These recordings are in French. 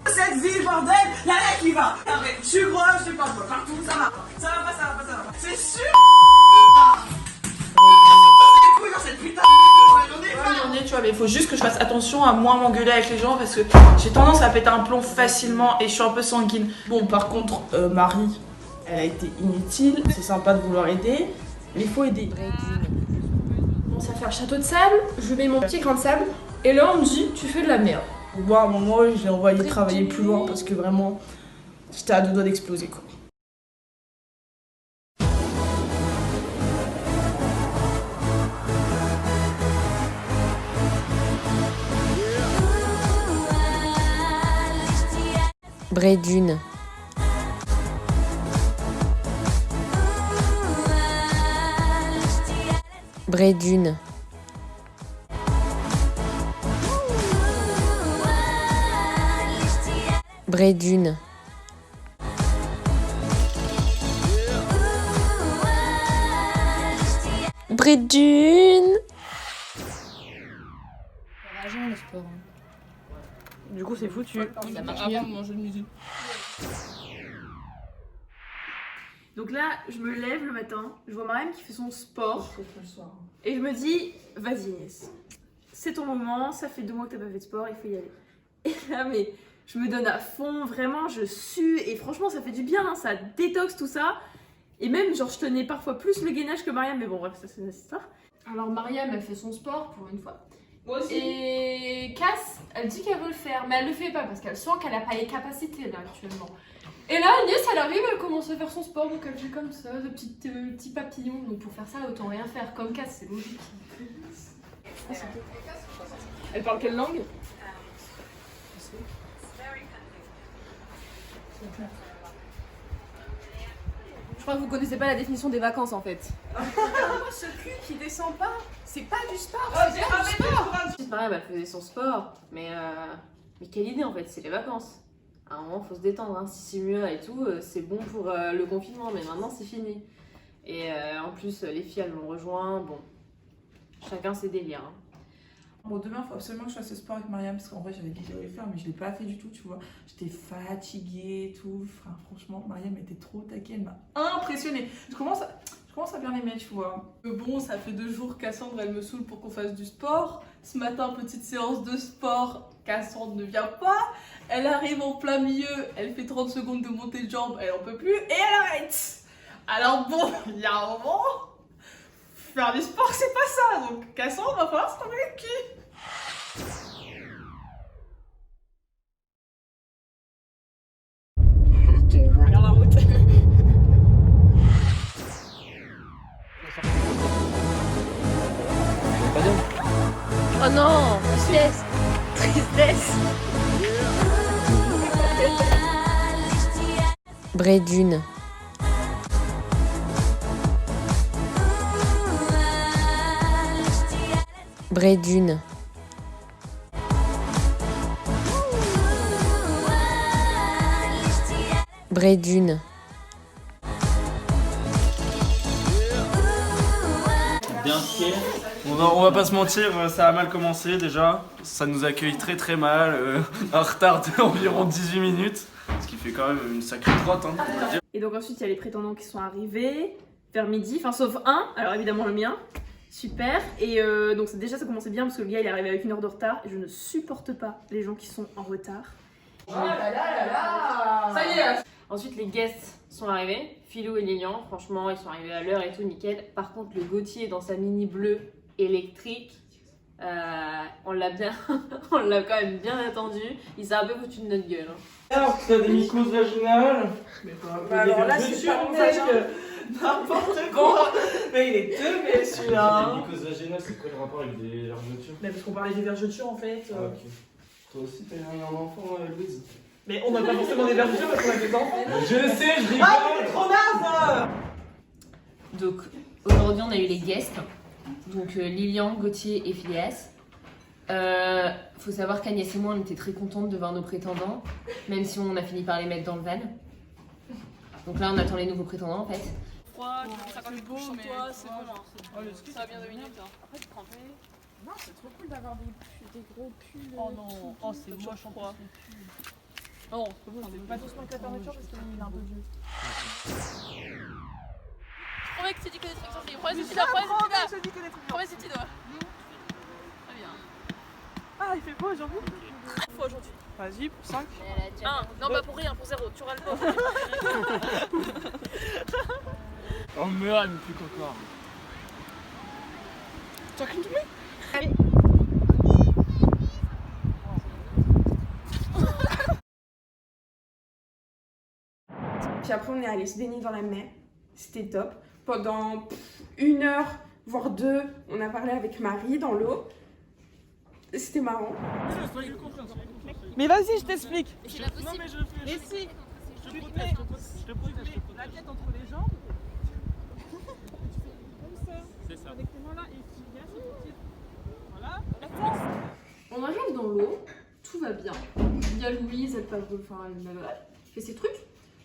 Cette vie, bordel, y'a rien qui va. Arrête, je suis gros, je suis pas gros, partout, ça va. Ça va pas, ça va pas, ça va pas. C'est sûr. Les couilles dans cette putain de j'en ai marre. Tu vois, mais il faut juste que je fasse attention à moins m'engueuler avec les gens parce que j'ai tendance à péter un plomb facilement et je suis un peu sanguine. Bon, par contre, Marie, elle a été inutile. C'est sympa de vouloir aider, mais il faut aider. Bon, ça fait un château de sable, je mets mon petit grain de sable, et là on me dit tu fais de la merde. Moi, à un moment, j'ai envoyé travailler plus loin parce que vraiment, j'étais à deux doigts d'exploser, quoi. Brédune. Brédune. Brédune. Brédune. Rageant le sport. Du coup, c'est foutu. Ça marche bien de manger de midi. Donc là, je me lève le matin, je vois Mariam qui fait son sport. Et je me dis, vas-y Inès, c'est ton moment, ça fait 2 mois que t'as pas fait de sport, il faut y aller. Et là, mais je me donne à fond, vraiment, je sue. Et franchement, ça fait du bien, hein, ça détoxe tout ça. Et même, genre, je tenais parfois plus le gainage que Mariam, mais bon, bref, ça c'est une histoire. Alors Mariam, elle fait son sport pour une fois. Moi aussi. Et Cass, elle dit qu'elle veut le faire, mais elle le fait pas parce qu'elle sent qu'elle a pas les capacités là actuellement. Et là, Agnès, elle arrive, elle commence à faire son sport, donc elle fait comme ça, de petits papillons. Donc pour faire ça, autant rien faire. Comme Cass, c'est logique. Elle parle quelle langue? Je crois que vous connaissez pas la définition des vacances en fait. Ce cul qui descend pas, c'est pas du sport. Mariam, elle faisait son sport, mais quelle idée en fait, c'est les vacances. À un moment, faut se détendre, hein. Si c'est mieux et tout, c'est bon pour le confinement, mais maintenant c'est fini. Et en plus, les filles, elles m'ont rejoint, bon, chacun ses délires. Hein. Bon, demain, il faut absolument que je fasse ce sport avec Mariam parce qu'en vrai, j'avais dit que j'allais le faire, mais je l'ai pas fait du tout, tu vois. J'étais fatiguée et tout. Enfin, franchement, Mariam était trop taquée, elle m'a impressionnée. Je commence à bien l'aimer, tu vois. Bon, ça fait 2 jours, Cassandre, elle me saoule pour qu'on fasse du sport. Ce matin, petite séance de sport, Cassandre ne vient pas. Elle arrive en plein milieu, elle fait 30 secondes de montée de jambes, elle en peut plus, et elle arrête. Alors bon, il y a un moment, faire du sport, c'est pas ça. Donc Cassandre, va falloir se travailler le cul. Regarde la route. Oh non, tristesse. Tristesse. Brédune. Brédune. Brédune. Bien fait. On va pas se mentir, ça a mal commencé déjà. Ça nous accueille très mal, un retard d'environ 18 minutes. Ce qui fait quand même une sacrée trotte, hein, on va dire. Et donc ensuite, il y a les prétendants qui sont arrivés vers midi, enfin sauf un, alors évidemment le mien. Super. Et donc déjà, ça commençait bien parce que le gars, il est arrivé avec 1 heure de retard. Et je ne supporte pas les gens qui sont en retard. Oh là là là là. Ça y est. Ensuite, les guests sont arrivés, Philou et Lilian. Franchement, ils sont arrivés à l'heure et tout, nickel. Par contre, le Gauthier dans sa mini bleue électrique, on l'a quand même bien attendu. Il s'est un peu foutu de notre gueule. Hein. Alors, t'as des mycoses vaginales. Mais alors là, c'est pas mon mec, n'importe quoi. Mais il est teubé celui-là. Les mycoses vaginales, c'est quoi le rapport avec des vergetures? Mais parce qu'on parlait des vergetures en fait. Ah, ok. Toi aussi, t'as eu un enfant, Louise? Mais on n'a pas forcément des vergetures parce qu'on a des enfants. Je sais, je rigole. Ah, mais t'es trop naze. Donc, aujourd'hui, on a eu les guests. Donc, Lilian, Gauthier et Phileas. Faut savoir qu'Agnès et moi, on était très contentes de voir nos prétendants, même si on a fini par les mettre dans le van. Donc là, on attend les nouveaux prétendants en fait. Ça quand je bouge sur toi, c'est bon. Ça va bien 2 minutes. Après, tu prends. Non, c'est trop cool d'avoir des gros pulls. Oh non, oh c'est moche en quoi. Non, c'est bon, on est pas doucement avec la fermeture parce qu'il est un peu vieux. Je promets que tu dis que des trucs sans fille. Prends les outils là, prends les outils là. Prends les outils là. Très bien. Ah, il fait beau aujourd'hui. Faut aujourd'hui. Vas-y, pour 5. 1. Non, pas pour rien, pour 0. Tu auras le temps. Oh merde, mais plus qu'encore. Tu as qu'une tournée? Puis après, on est allé se baigner dans la mer. C'était top. Pendant 1 heure, voire 2, on a parlé avec Marie dans l'eau. C'était marrant. Mais vas-y, je t'explique. C'est pas possible. Mais si, je te protège, la tête entre les jambes. Comme ça. C'est ça. Avec tes mains là et tu viens sur ton pied. Voilà. On arrive dans l'eau, tout va bien. Il y a Louise, elle fait ses trucs.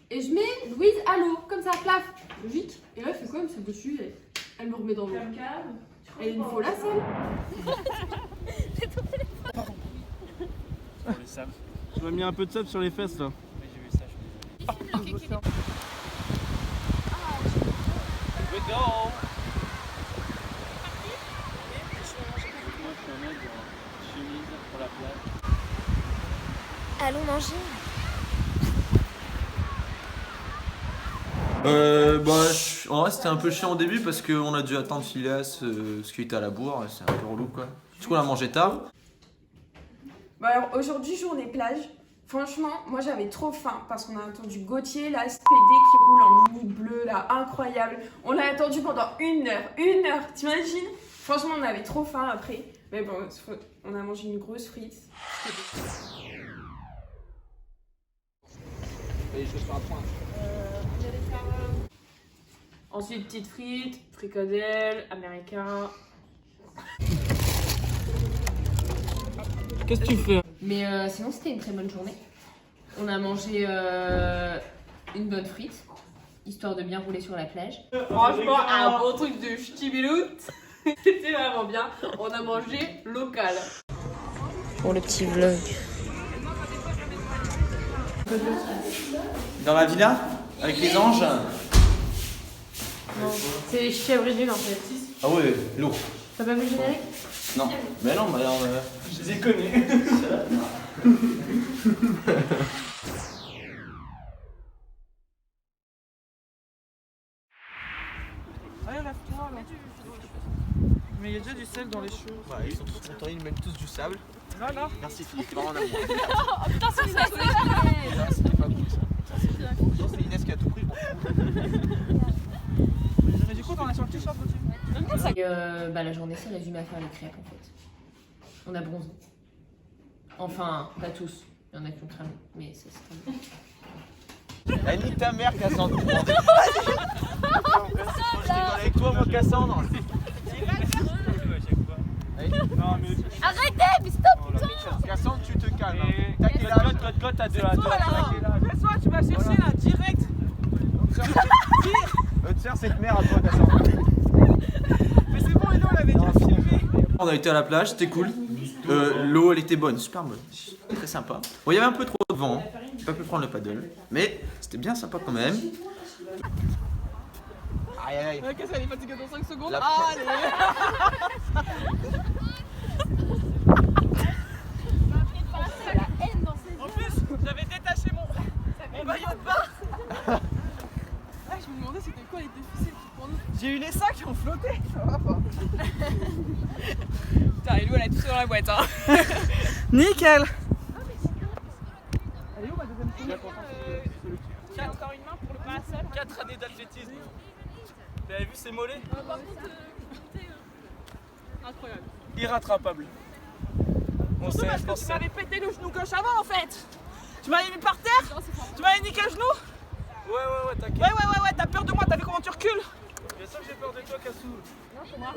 Et je mets Louise à l'eau, comme ça, plaf, logique. Et là, elle fait quoi? Elle me saute dessus et elle me remet dans l'eau. Et il me faut la selle. Les sables. Tu m'as mis un peu de sable sur les fesses là. Oui, j'ai vu ça. Let's go. Pour la plage. Allons manger. En vrai c'était un peu chiant au début parce qu'on a dû attendre Phileas parce qu'il était à la bourre, c'est un peu relou quoi. Du coup on a mangé tard. Bah alors aujourd'hui, journée plage. Franchement, moi j'avais trop faim parce qu'on a attendu Gauthier, là, SPD qui roule en mini bleu, là, incroyable. On l'a attendu pendant 1 heure. 1 heure, t'imagines? Franchement, on avait trop faim après. Mais bon, on a mangé une grosse frite. Ensuite, petite frite, fricadelle, américain. Qu'est-ce que tu fais? Mais sinon, c'était une très bonne journée. On a mangé une bonne frite, histoire de bien rouler sur la plage. Franchement, un bon truc de ch'tibilout. C'était vraiment bien. On a mangé local. Pour le petit vlog. Dans la villa avec les anges. C'est les chèvres nuls en fait. Ah ouais, lourd. T'as pas vu le générique? Non, mais non, mais alors, Je les connais. Allez, lève-toi là. Mais il y a déjà du sel dans les cheveux. Ouais, ils sont trop contents, ils mettent tous du sable. Voilà. Merci Philippe, t'es vraiment un amour. Oh putain, c'est ça. Ça, c'était pas cool ça. C'est Inès qui a tout pris. Mais du coup, on a sur le t-shirt aussi. Et la journée s'est résumée à faire les crêpes en fait. On a bronzé. Enfin, pas tous. Il y en a qui ont cramé, mais ça c'est pas bon. Elle nique ta mère Cassandre. Je rigole avec toi moi Cassandre. Arrêtez, mais stop, putain! Cassandre tu te calmes. T'as quel âge? Code, t'as deux. Fais-toi, tu vas chercher là, direct. Tiens cette mère à toi Cassandre. Mais c'est bon, Hello, on l'avait déjà filmé. On a été à la plage, c'était cool. L'eau elle était bonne, super bonne. Très sympa. Bon, il y avait un peu trop de vent. J'ai pas pu prendre le paddle. Mais c'était bien sympa quand même. Aïe aïe aïe. Qu'est-ce qu'elle est fatiguée dans 5 secondes? La- Allez. En plus, j'avais détaché mon maillot de bain. Ah, je me demandais c'était quoi les difficiles pour nous. J'ai eu les sacs qui ont flotté, ça va pas. Putain, Elou elle a tout dans la boîte hein. Nickel. Elle est où ma deuxième fille? J'ai encore une main pour le parasol. 4 années d'athlétisme. T'avais vu ces mollets? Incroyable. Irrattrapable. On sait, Parce je que pense tu que m'avais pété le genou gauche avant en fait. Tu m'avais mis par terre. Tu m'avais niqué le genou. Ouais, t'inquiète. Ouais, t'as peur de moi, t'as vu comment tu recules? Bien sûr que j'ai peur de toi, Cassou. Non, c'est moi.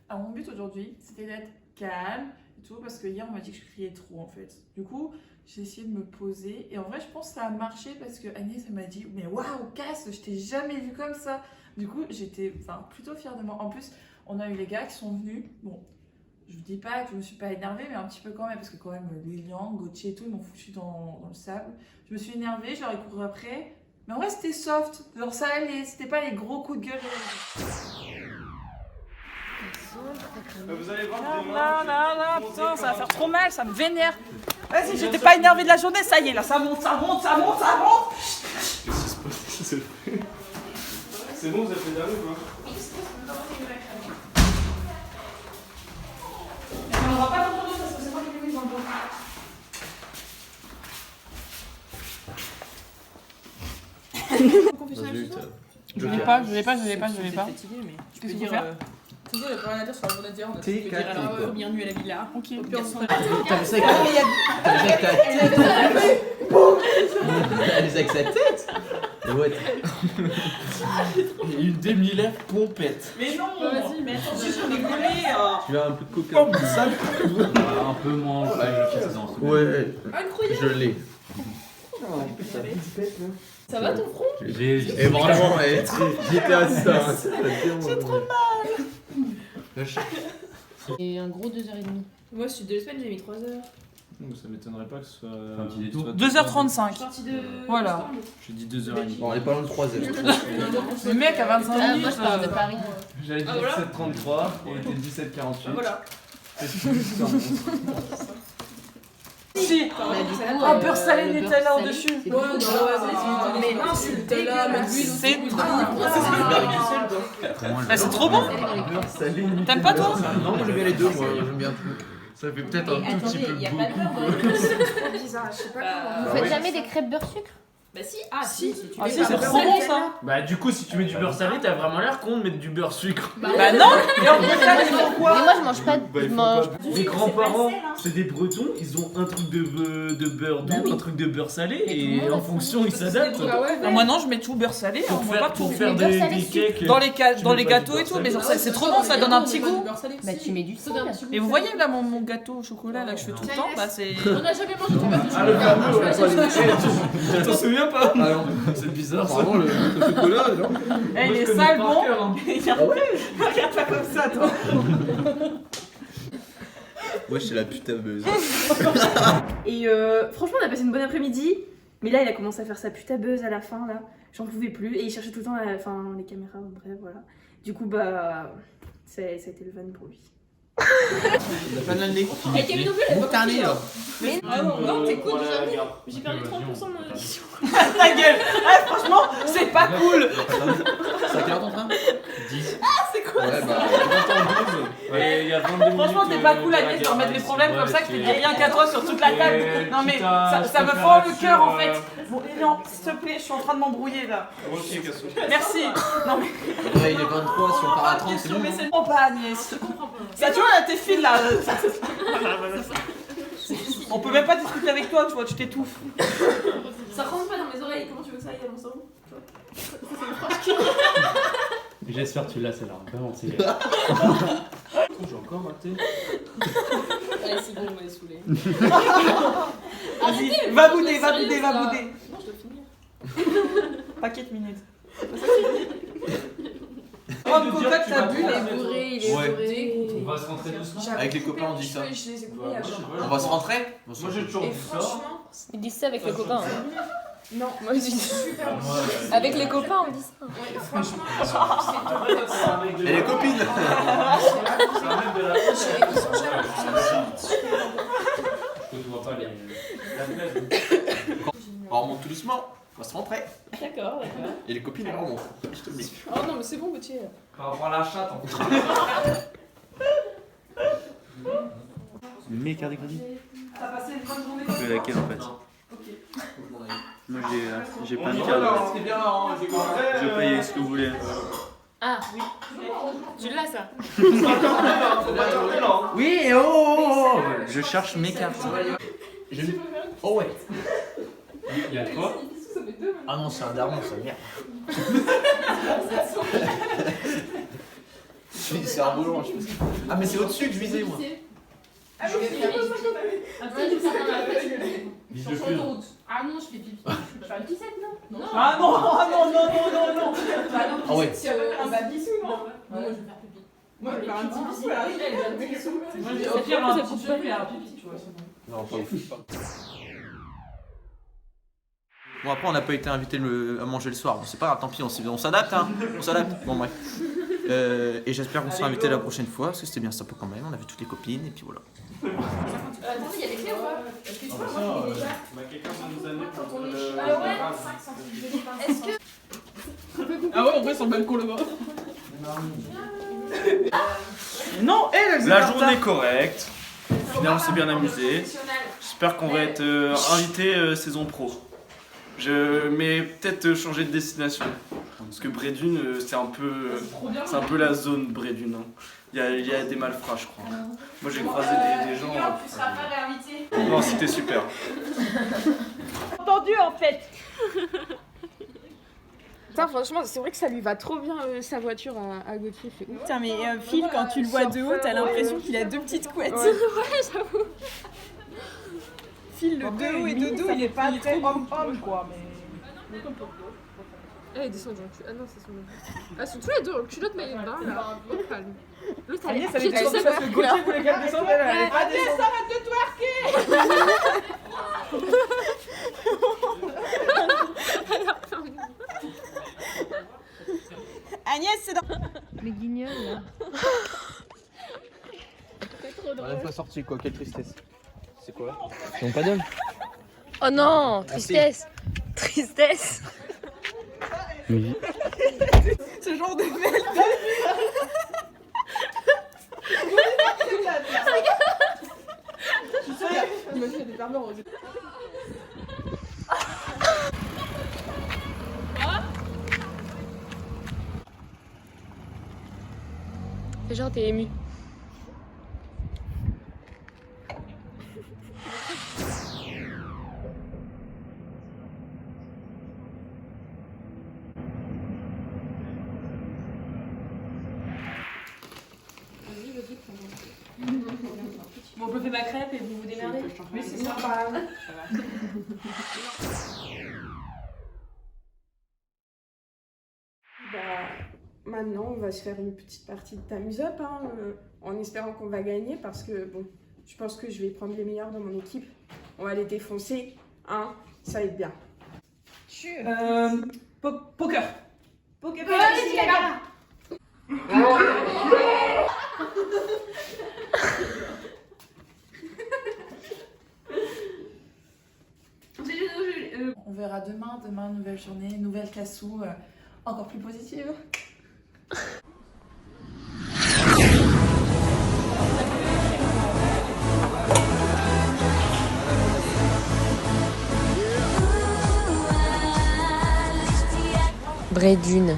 Alors mon but aujourd'hui, c'était d'être calme et tout, parce que hier on m'a dit que je criais trop en fait. Du coup, j'ai essayé de me poser et en vrai je pense que ça a marché parce que Agnès elle m'a dit mais waouh Cass, je t'ai jamais vu comme ça. Du coup j'étais plutôt fière de moi. En plus on a eu les gars qui sont venus, bon je vous dis pas que je me suis pas énervée, mais un petit peu quand même, parce que quand même, Lilian, Gauthier et tout, ils m'ont foutu dans le sable. Je me suis énervée, je leur ai couru après. Mais en vrai, c'était soft. Genre, ça allait, c'était pas les gros coups de gueule. Vous allez voir Là, putain, ça va faire trop mal, ça me vénère. Vas-y, j'étais pas énervée de la journée, ça y est, là, ça monte. C'est bon, vous avez fait derrière ou pas? On va pas l'entendre parce que c'est moi qui l'ai mis dans le dos. Je l'ai pas. Fatigué, mais tu Qu'est-ce peux qu'on dire. peut faire Tu dis, il n'y a rien à dire sur la journée d'hier. On a T'es dit dire alors quoi. bien nu à la villa. Ok. Au pire, on T'as vu ça avec avec sa tête. Ouais. Une demi-lèvre pompette. Mais non, Vas-y, mais attends, si j'en ai collé. Tu veux un peu de coca? Comme ça. Un peu moins. Ouais, Incroyable. je l'ai. Ça va ton front? Et vraiment, j'étais à ça. C'est trop mal. Et un gros 2h30. Moi, je suis de la semaine, j'ai mis 3 heures. Ça m'étonnerait pas que ce soit. Un petit détour. 2h35. Je suis partie de. Voilà. J'ai dit 2h30. Bon, on est pas loin de 3 heures. Le mec à 25 Ah, minutes. moi je parle de Paris. J'avais dit Ah, voilà. 17h33, on était 17h48. Voilà. Si. Bah, du coup, Oh, beurre salé, le Nutella beurre salé, au-dessus. c'est Ouais, bon. non, Mais non, c'est Nutella, mais l'huile aussi. C'est Oui, trop oui. C'est trop bon. T'aimes pas toi? Non, moi j'aime bien les deux, moi j'aime bien tout. Ça fait peut-être un tout petit peu beaucoup. trop bizarre, je sais pas Vous faites jamais des crêpes beurre sucre? Bah si. Ah si, tu ah, mets si, du c'est beurre trop salé. bon ça. Bah du coup si tu mets du beurre salé t'as vraiment l'air con de mettre du beurre sucre. Bah non. Et en Bretagne ils font Mais quoi? moi je mange pas. Bah, Je il faut mange. pas. Mes grands-parents c'est des bretons, ils ont un truc de beurre doux, Bah oui. un truc de beurre salé Mais tout le et monde en a ça. fonction ils s'adaptent. Ah ouais. Non, moi non, je mets tout beurre salé, on met pas tout. Pour faire Mais beurre des salé, sucre. cakes. Dans les, Tu dans mets les pas gâteaux du et beurre tout, mais salé. genre c'est trop bon, ça donne un petit goût. Bah tu mets du sucre. Et vous voyez là mon gâteau au chocolat là que je fais tout le temps, bah c'est. On a jamais mangé du beurre Ah le fameux, ouais. Tu t'en souviens pas? C'est bizarre ça. Vraiment, le chocolat, non? Eh, il est sale bon. Regarde pas comme ça toi. Ouais, c'est la putain buzz. Et franchement, on a passé une bonne après-midi. Mais là, il a commencé à faire sa putain buzz à la fin, là. J'en pouvais plus. Et il cherchait tout le temps les caméras, bref, voilà. Du coup, bah, ça a été le van pour lui. Il a pas de nez. Et Camille non plus, elle est pas T'as un nez là. Ah non, t'écoutes jamais. J'ai perdu 30% de mon audition. Ta gueule. Ah franchement, c'est pas cool. C'est à quelle heure ton train? 10. C'est quoi? Ouais, bah, Ouais, il y a 22 minutes. Franchement, t'es pas cool Agnès pour mettre des problèmes comme ça que je te dis rien qu'à toi sur toute la table. Non mais ça me fend le cœur en fait. Bon Lilian, s'il te plaît, je suis en train de m'embrouiller là. Ok, Casso. Merci. Non mais ouais, il est 23, si on part à 30, c'est bon. mais c'est pas Agnès. Ça tu vois là tes fils là. On peut même pas discuter avec toi, tu vois, tu t'étouffes. Ça rentre pas dans mes oreilles. Comment tu veux que ça aille à mon cerveau? J'espère que tu l'as celle-là, vraiment c'est. J'ai encore raté. Allez, c'est bon, on va les saouler. Vas-y, va bouder. Non, je dois finir. Paquet de minutes. Oh le cocotte t'as bu les Bourré, il est Ouais. bourré. On va se rentrer doucement. Avec les copains, on dit ça. Je les ai coupés Ouais, avant. On va se rentrer? Moi j'ai toujours dit ça. Ils disent ça avec les copains. Hein. Non, Moi je dis super bon. avec les copains on dit ça. Ouais, franchement, Et les copines? C'est un mec de la. Je te vois pas les. On remonte tout doucement. On va se rentrer. D'accord, d'accord. Et les copines, elles remontent. Je te le dis. Oh non, mais c'est bon, Gauthier. Par rapport à la chatte en fait. Mécart d'écrédit. t'as passé une bonne journée. Tu veux laquelle en fait? Moi j'ai pas de carte. C'était bien marrant, j'ai compris. Je peux payer ce que vous voulez. Ah oui. Tu l'as ça. Oui, oh! Je cherche mes cartes. Oh ouais. Il y a quoi? Ah non, c'est un daron, ça merde. C'est un boulot, je pense. Ah, mais c'est au-dessus que je visais, moi. Vise le cul. Ah non, je fais pipi. Je fais un 17, non? Non. Ah non. Ah ouais. Si, un babissou, non? Non, moi je vais faire pipi. Moi, je vais faire un petit bisou, elle arrive. Moi, j'ai au pire un petit cheveu et un pipi, tu vois. Non, pas ouf. Bon, après, on n'a pas été invité à manger le soir. Bon, c'est pas grave, tant pis, on s'adapte, hein. On s'adapte. Bon, bref. Et j'espère qu'on sera invité la prochaine fois, parce que c'était bien sympa quand même. On a vu toutes les copines, et puis voilà. Attends, il y a des clés ou pas? Quelqu'un va nous amener pour le. Est-ce que. Ah ouais, en vrai, sur le balcon là-bas. Non, La journée est correcte. Finalement, on s'est bien amusé. J'espère qu'on va être invité saison pro. Mais peut-être changer de destination. Parce que Brédune, c'est un peu la zone Brédune. Hein. Il y a des malfrats, je crois. Moi, j'ai croisé des gens. Tu seras pas réinvité. Non, c'était super. Entendu en fait. Putain, franchement, c'est vrai que ça lui va trop bien sa voiture à Gauthier. Putain, mais Phil, quand tu le vois de haut, t'as l'impression qu'il a deux petites couettes. Ouais, j'avoue. Phil, le de haut et de dos, il est pas très homme quoi. Ah, ils descendent en culotte. Ah non, c'est son. Ah, ils sont tous les deux en culotte maillot de bain là. Calme. L'autre, elle est Ça avait descendu parce que Gauthier voulait qu'elle descende, elle allait pas descendre. arrête de twerker. Agnès, c'est dans... Les guignols là. On n'a pas sorti quoi, quelle tristesse. C'est quoi? Ton paddle? Oh non, tristesse. Tristesse. Oui. Ce genre de merde. Tu sais, imagine, il y a des fermeurs aux Fais genre t'es ému. Bon, je fais ma crêpe et vous vous démerdez. Oui, c'est sympa. Maintenant, on va se faire une petite partie de Time's Up, hein, en espérant qu'on va gagner, parce que bon, je pense que je vais prendre les meilleurs dans mon équipe. On va les défoncer, hein, ça va être bien. Poker. Poker. On verra demain, nouvelle journée, nouvelle cassou, encore plus positive. Brédune.